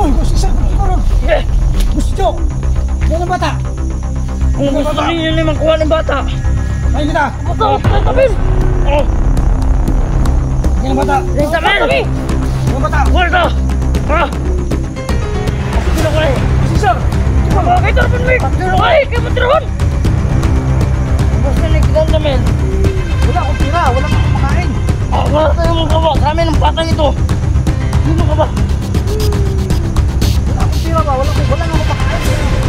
Uy, gusto siya. Sige. Gusto. Yan ang bata. Kung gusto ninyo naman kuha ng bata. Ay, kita. Bata, tabil. Oh. Yan ang bata. Tabil. Yan ang bata. Kuha ito. Ha? Sige na ko eh. Gusto siya. Bakit ito naman may? Ay, kayo matrawan. Basta nagkitan namin. Wala akong tira. Wala akong kumakain. Wala tayong magawa sa amin ng batang ito. Sino ka ba? Wala akong tira ba? Wala akong kumakain.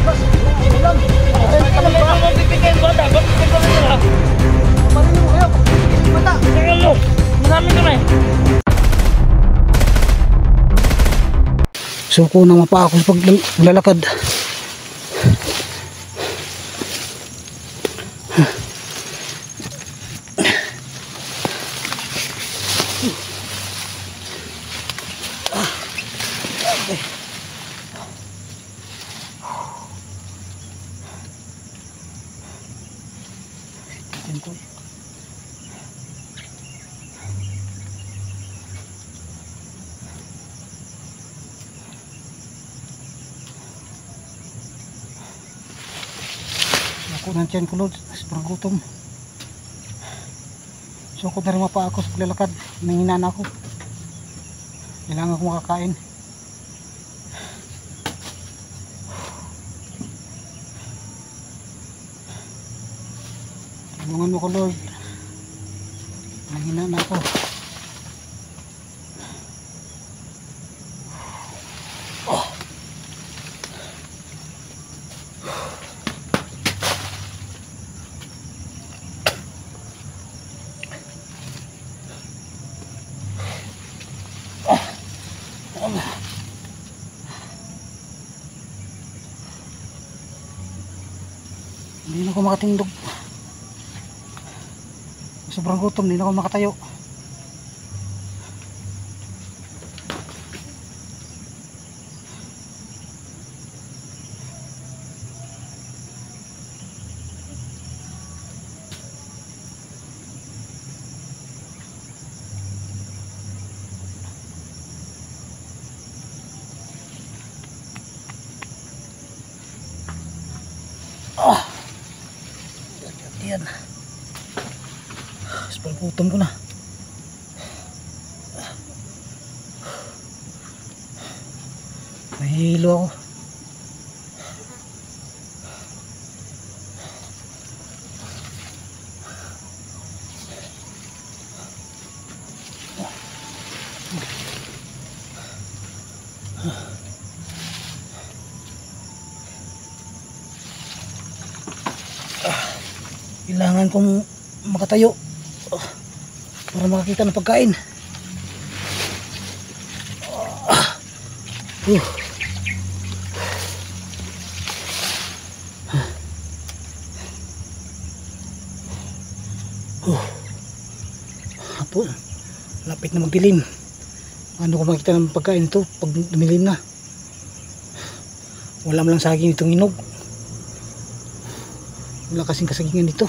Bas, wala akong Ay, kami ba magbibigay ng bata? Bakit ka kami nila? Paparin mo kayo. Yung bata. Tingnan mo. Marami kami. Suko na mapa ako sa paglalakad. Ako ng tiyan ko, Lord, sobrang gutom. Sukot na rin mapa ako sa paglalakad. Nanginana ako. Kailangan ko makakain. Tulungan mo ko, Lord. Nanginana ako. Hindi na ako makatindog. Sobrang gutom, hindi na ako makatayo. Yan. Sobrang gutom ko na. Nahihilo ako. Kailangan kong makatayo para makakita ng pagkain. Apo, lapit na magdilim. Ano ko makita ng pagkain ito pag dumilim na? Wala man lang saging itong inog. Wala kasing kasagingan dito.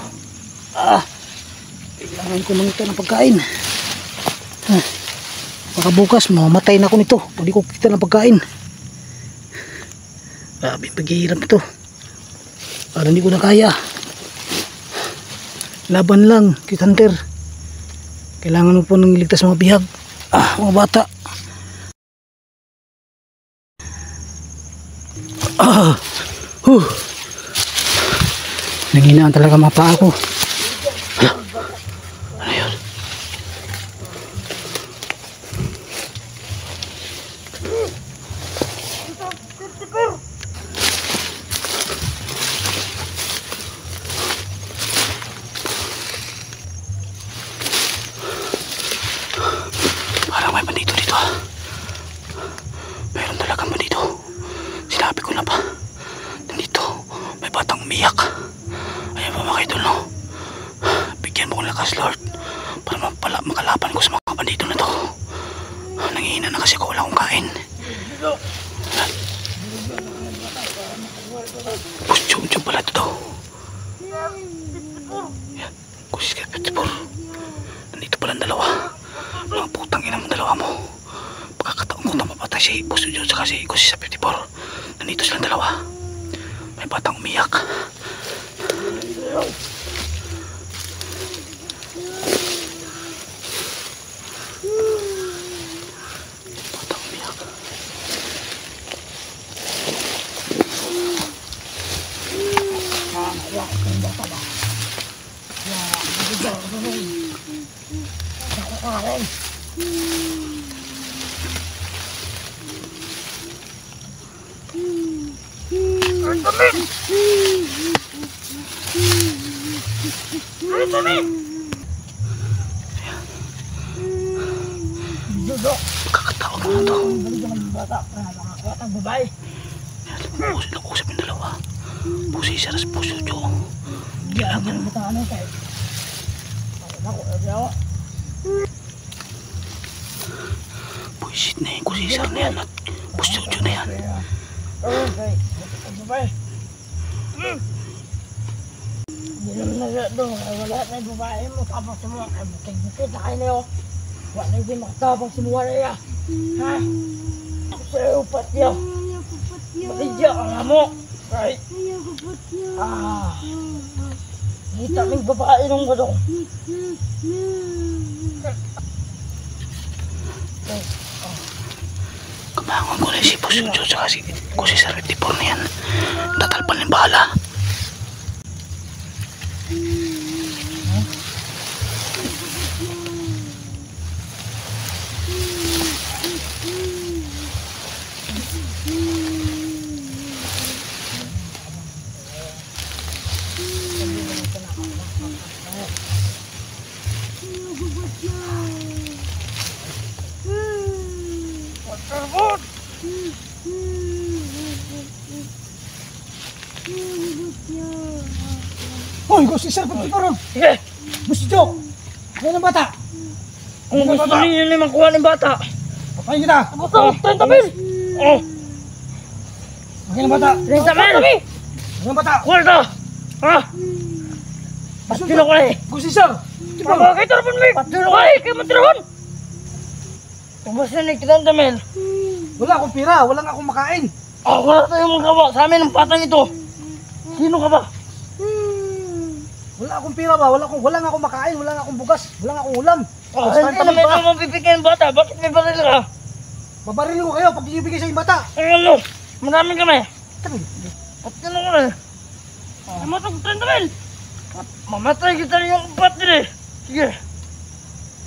Kailangan ko mangita ng pagkain. Baka bukas mamamatay na ako nito pag di ko kita ng pagkain. Grabe paghihirap ito. Parang hindi ko na kaya. Laban lang, Kit Hunter. Kailangan mo po nang iligtas mga bihag. Mga bata. Nanghinaan talaga mga paa ko. Ano yun? Parang may bandito dito. Mayroon talagang bandito. Sinabi ko na ba? Nandito, may batang umiyak. Ayan pa mga idol, no? Bigyan mo ko ng lakas, Lord, para makalaban ko sa mga bandito na to. Nangihina na kasi ako, wala akong kain. Pusyum pala ito daw. Yan, kusis ka, Petipur. Nandito pala ang dalawa. Mga putang ina mong dalawa mo. Pagkakataon ko na mapat patay si Boss Jojo at si Kusi sa 54. Nandito silang dalawa. May batang umiyak. Batang umiyak. Kakatawag mo na to. Nag-uusap yung dalawa. Pusi siya sa puso Jojo. Kailangan. Puisit na yung kusisar na yan at puso Jojo na yan. Hindi naman na doon. Wala na yung babae mo. Tapos mo. Ay, bukit na kayo na yun. Wala na yung makatapang si Muwara ya. Ha? Ako sa'yo upat niya. Maligya ang amo. Right? Kita may babae nung gadong. Kabangon ko na si Boss Jojo at si Kusi sa 54 na yan. Tatalpan ng bala. Hoy, gusto siya pag ron. Sige. Gusto Jojo. Ano ng bata? Kung gusto ninyo naman kuha ng bata. Papayin kita. Basta, 30 mil. Oh, Ano ng bata? 30 mil. Ano ng bata? Kuha ito. Ha? Patilo ko na eh. Gusto siya. Papa, kayo tarapon mo eh. Patilo ko eh. Kayo matirahon. Kung basta nagkitang mil. Wala akong pira. Wala nga akong makain. Wala tayong magawa sa amin ng patang ito. Sino ka ba? Wala akong pira ba? Wala nga akong makain. Wala nga akong bugas. Wala nga akong ulam. Hindi na may mabibigyan ng bata. Bakit may baril ka? Babarilin ko kayo pag ibigay sa yung bata. Ano? Maraming kami. Patilo ko na eh. Matag 30 mil. Mamatay kita rin yung upat din eh. Sige.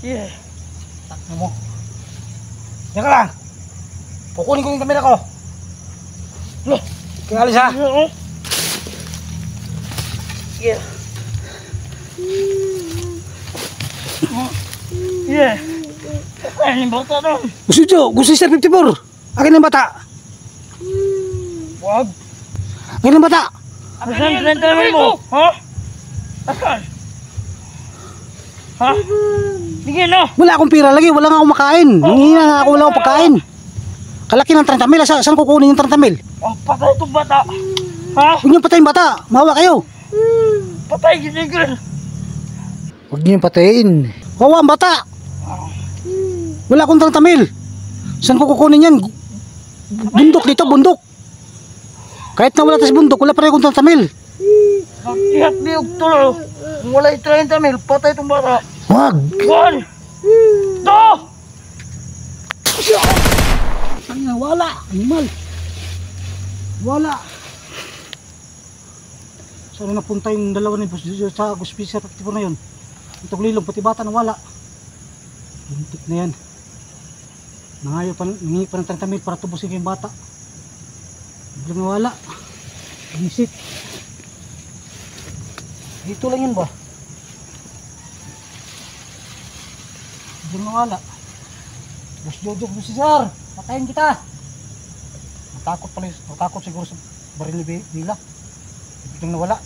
Sige. Takno mo. Yan ka lang. Kukunin ko yung kamera ko. Loh. Kaya alis ha. Oo. Sige. Sige. Ano yung bata doon? Gusto Jojo. Gusto siya 54. Akin yung bata. Wag. Akin yung bata. Asan 30 mil mo? Ha? Asan? Ha? Bigyan na. Wala akong pira lagi. Wala nga akong makain. Hingina nga ako. Wala akong pagkain. Kalaki ng 30 mil. Saan kukunin yung 30 mil? Ang patay itong bata. Ha? Huwag niyong patayin bata. Mahawa kayo. Patay ginigil. Huwag niyong patayin. Kawa ang bata. Wala akong 30 mil. Saan ko kukunin yan? Bundok dito, bundok. Kahit na wala tas bundok, wala pa rin akong 30 mil. Ihat biyog tulo. Kung wala 30 mil, patay itong bata. Wag. 1, 2. Ay, wala. Animal. Wala. Saan napunta yung dalawa ni Boss Jojo sa Guspisa 54 na yun? Itong lilong, pati bata na wala. Buntik na yan. Nangingi pa ng 30 mil para tubusin yung bata. Biglang nawala. Inisip. Dito lang yun ba? Biglang nawala. Boss Jojo, Boss Cesar, patayin kita. Natakot pala, natakot siguro sa baril ni Bila. Biglang nawala.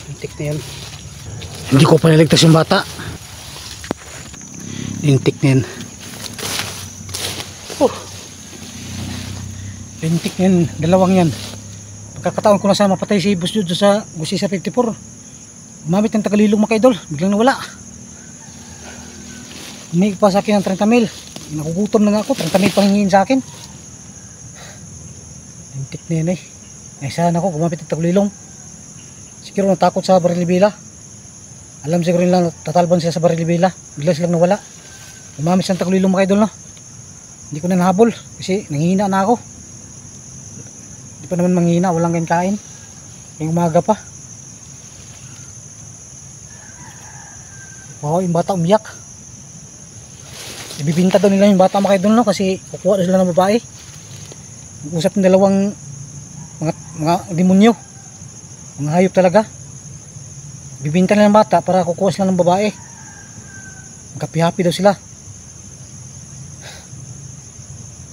Intik na yan. Hindi ko pa niligtas yung bata. Intik na yan. Intik na yan. Dalawang yan. Pagkakataon ko na sana mapatay si Boss Jojo sa Guspisa 54. Umamit ng tagalilong mga idol. Biglang nawala. Humingi pa sa akin ng 30 mil. Nakugutom na nga ako, tamid pangingin sa akin. Lintik na yan eh. Naisahan ako, gumamit ng tagulilong. Siguro natakot sa barilibila. Alam siguro nila tatalban sila sa barilibila. Bigla silang nawala. Gumamit silang tagulilong mga idol, no? Hindi ko na nahabol kasi nanghihina na ako. Hindi pa naman manghihina, walang kain. Yung umaga pa. Wow, yung bata umiyak. Ibibinta daw nila yung bata mga idol, no? Kasi kukuha na sila ng babae. Usap ng dalawang mga demonyo. Mga hayop talaga. Bibinta nila ng bata para kukuha sila ng babae. Magkapi-happy daw sila.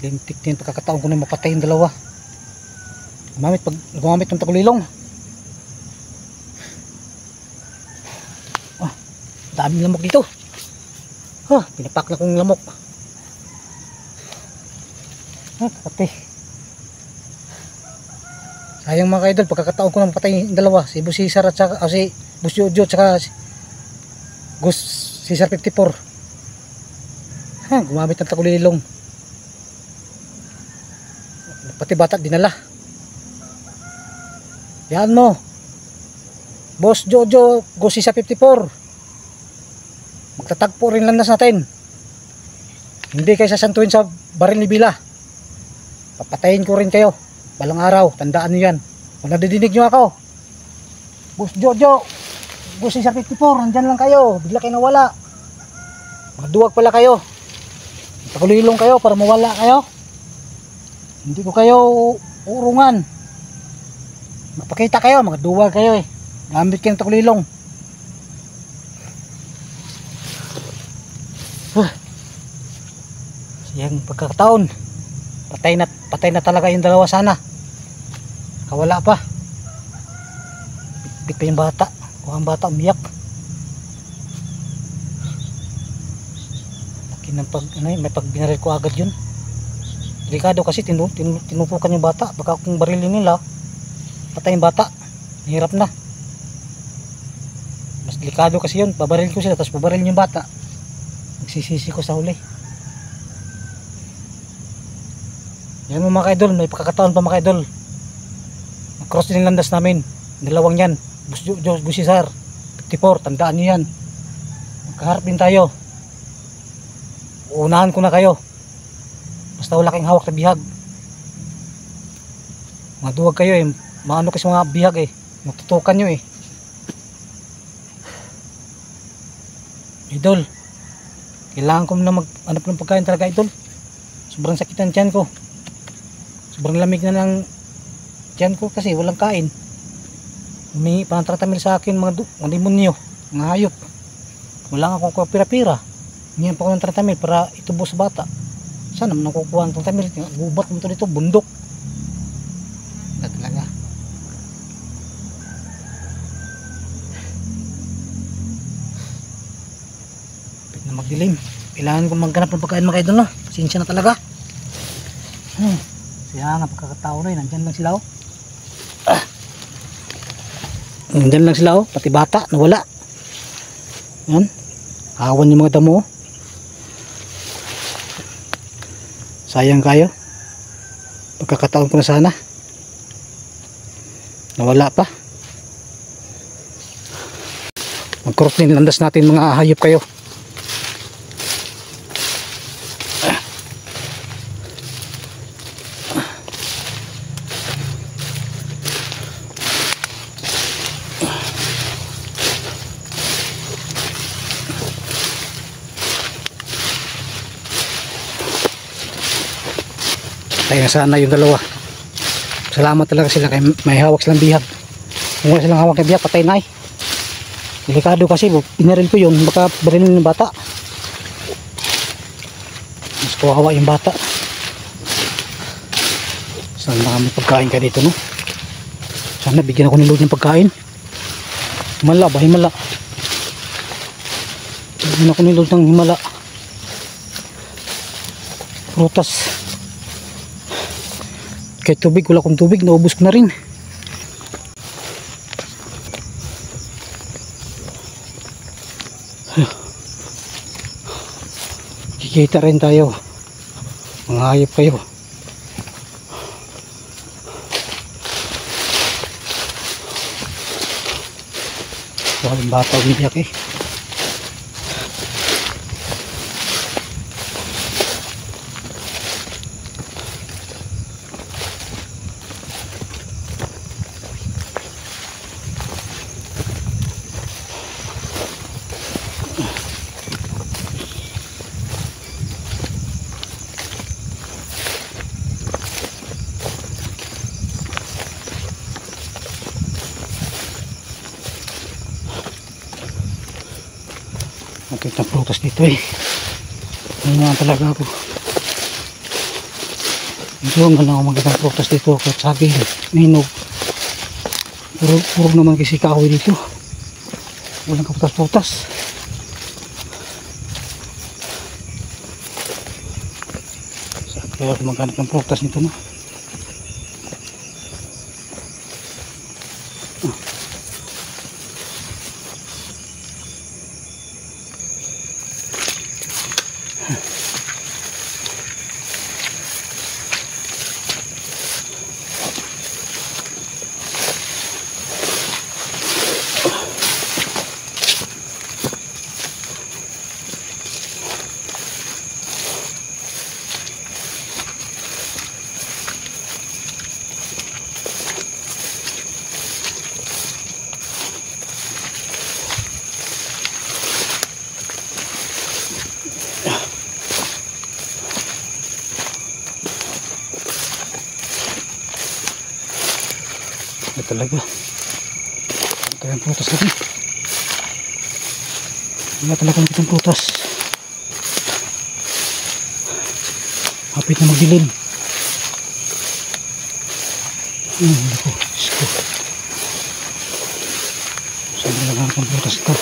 Lintik din pagkakataon ko na mapatay yung dalawa. Gumamit ng tagulilong. Oh, daming lamok dito. Pinapak na kong lamok. Pati. Sayang mga idol, pagkakataon ko na mapatay yung dalawa. Si Boss Cesar at saka, si Boss Jojo at saka si Boss Cesar 54. Gumamit ng tagulilong. Pati bata dinala. Yan mo. Boss Jojo, Boss Cesar 54. Magtatagpo rin landas natin. Hindi kayo sasantuin sa barilibila. Papatayin ko rin kayo balang araw, tandaan nyo yan. Kung nadidinig nyo ako, Boss Jojo, Boss Cesar 54, nandyan lang kayo, bigla kayo nawala. Magduwag pala kayo, takulilong kayo para mawala kayo. Hindi ko kayo urungan. Magpakita kayo, magduwag kayo eh. Gamit kayo ng takulilong. Yang pagkakataon, patay na talaga yung dalawa sana. Kawala pa. Bit pa yung bata. Ang bata umiyak. Laki ng may pagbinaril ko agad yun. Delikado kasi tinupukan yung bata. Baka kung barilin nila, patay yung bata. Hirap na. Mas delikado kasi yun. Babaril ko sila tapos babaril yung bata. Magsisisi ko sa huli. Yan mo mga idol, may pagkakataon pa mga idol. Cross din yung landas namin. Dalawang yan. Boss Cesar 54, tandaan nyo yan. Magkaharap din tayo. Uunahan ko na kayo. Basta wala kayong hawak na bihag. Maduwag kayo eh. Maano kasi mga bihag eh. Matutukan nyo eh. Idol, kailangan ko na mag-anap ng pagkain talaga idol. Sobrang sakit ang tiyan ko. Sobrang lamig na ng tiyan ko kasi walang kain. Humingi pa ng tratamil sa akin mga demonyo, mga hayop. Wala nga akong pira-pira. Hingihan pa ako ng tratamil para itubo sa bata. Saan naman nakukuha ng tratamil? Gubat mo ito dito, bundok. Na talaga. Pit na magdilim. Kailangan kong magganap ng pagkain mga idol na. Pasensya na talaga. Kaya nga pagkakatao na yun, nandyan lang sila oh. Nandyan lang sila oh, pati bata nawala. Yan, awan yung mga damo. Sayang kayo. Pagkakataon ko na sana. Nawala pa. Mag-cross din landas natin mga hayop kayo. Kaya sana yung dalawa. Salamat talaga sila kay may hawak silang bihag. Kung wala silang hawak na bihag, patay na eh. Delikado kasi, pinaril ko yun, baka barilin ng bata. Mas kawawa yung bata. Sana may pagkain ka dito, no? Sana bigyan ako ni Lord ng pagkain. Himala ba? Himala. Bigyan ako ni Lord ng himala. Prutas. Kahit tubig, wala akong tubig, naubos ko na rin. Kikita rin tayo. Mga hayop kayo. Walang bata umiyak eh. Nakita ng prutas dito eh. Ngayon nga talaga ako. Hindi ko lang ako makita ng prutas dito. Kahit sabi, minog. Puro naman kasi kahoy dito. Walang kaputas-putas. Saan kaya ako maghanap ng prutas nito no? Talaga ang kayang prutas lagi. Wala talaga nakitang prutas. Hapit na magdilim. Ako, isko. Saan talaga ang prutas ito?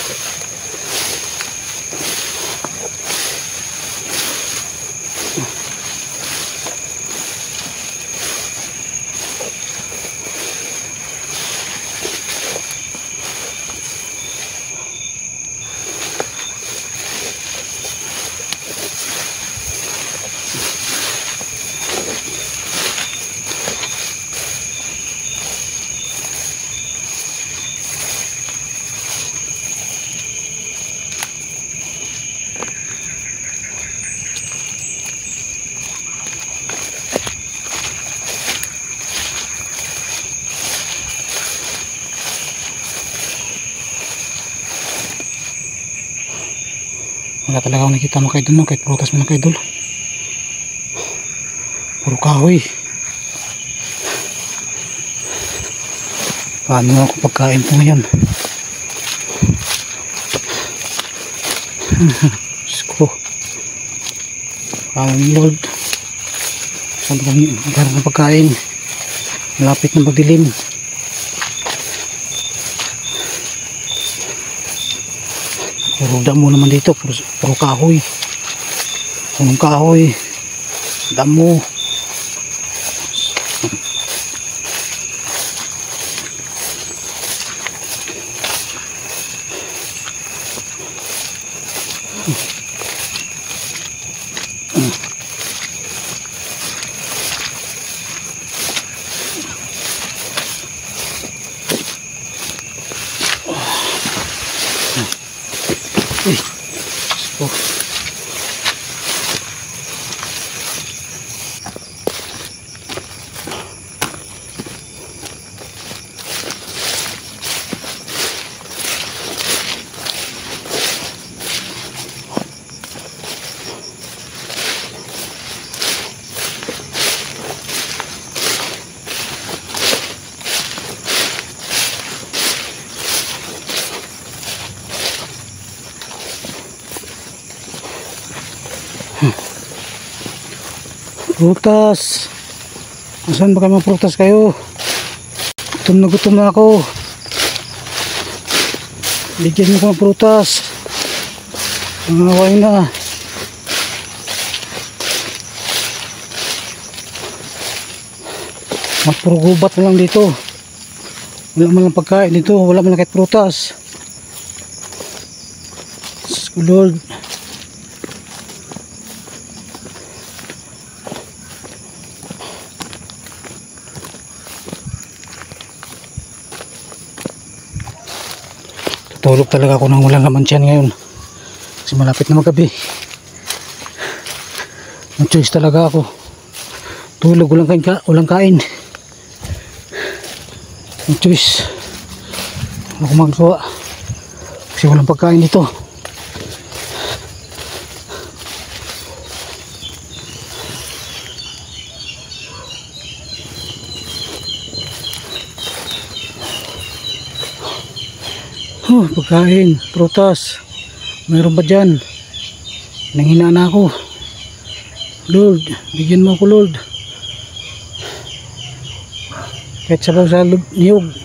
Wala talaga ako nakita mga kaidol no, kahit prutas mga kaidol. Puro kahoy. Paano ako pagkain po ngayon? Sko. Lord. Saan ko magkaroon ng pagkain? Malapit na magdilim. Puro damo naman dito, puro kahoy. Punong kahoy. Damo. Uy, oh. Prutas. Saan ba kayo mga prutas kayo? Gutom na ako. Bigyan mo ko ng prutas. Nangaway na. Puro gubat na lang dito. Wala man lang pagkain dito. Wala man lang kahit prutas. Lord. Tulog talaga ako nang walang laman tiyan ngayon. Kasi malapit na magabi. No choice talaga ako. Tulog, walang kain. No choice. Ano ko magagawa? Kasi walang pagkain dito. Pagkain, prutas. Mayroon ba dyan? Nanghina na ako. Lord, bigyan mo ako, Lord. Kahit sabaw sa niyog.